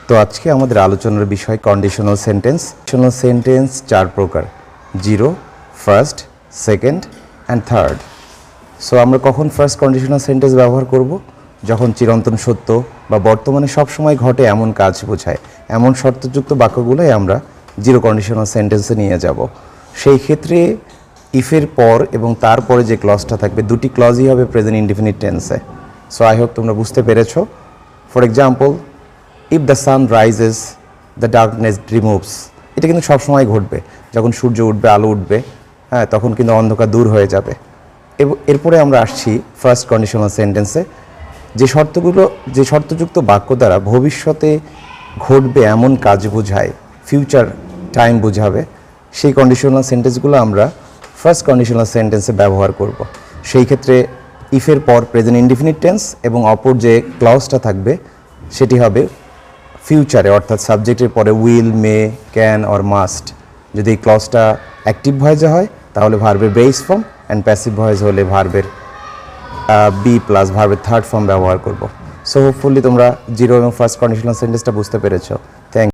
তো আজকে আমাদের আলোচনার বিষয় কন্ডিশনাল সেন্টেন্স। কন্ডিশনাল সেন্টেন্স 4 প্রকার: zero, first, second and third. So আমরা কখন ফার্স্ট কন্ডিশনাল সেন্টেন্স ব্যবহার করব? যখন চিরন্তন সত্য বা বর্তমানে সবসময় ঘটে এমন কাজ বোঝায়, এমন শর্তযুক্ত বাক্যগুলোই আমরা জিরো কন্ডিশনাল সেন্টেন্সে নিয়ে যাব। সেই ক্ষেত্রে ইফের পর এবং তারপরে যে ক্লজটা থাকবে, দুটি ক্লজই হবে প্রেজেন্ট ইনডিফিনিট টেন্সে। সো আই হোপ তোমরা বুঝতে পেরেছো। For example, if the sun rises the darkness removes. এটা কিন্তু সবসময় ঘটবে, যখন সূর্য উঠবে, আলো উঠবে, হ্যাঁ, তখন কিন্তু অন্ধকার দূর হয়ে যাবে। এরপরে আমরা আসছি ফার্স্ট কন্ডিশনাল সেন্টেন্সে। যে শর্তযুক্ত বাক্য দ্বারা ভবিষ্যতে ঘটবে এমন কাজ বোঝায়, ফিউচার টাইম বোঝাবে, সেই কন্ডিশনাল সেন্টেন্সগুলো আমরা ফার্স্ট কন্ডিশনাল সেন্টেন্সে ব্যবহার করব। সেই ক্ষেত্রে ইফের পর প্রেজেন্ট ইনডিফিনিট টেন্স এবং অপর যে ক্লজটা থাকবে সেটি হবে ফিউচারে, অর্থাৎ সাবজেক্টের পরে will, May, can or must. যদি এই ক্লজটা অ্যাক্টিভ ভয়েসে হয় তাহলে ভার্বের base form, and passive voice হলে ভার্বের বি প্লাস ভার্বের থার্ড ফর্ম ব্যবহার করব। সো হোপফুলি তোমরা জিরো এবং ফার্স্ট কন্ডিশনাল সেন্টেন্সটা বুঝতে পেরেছো। থ্যাংক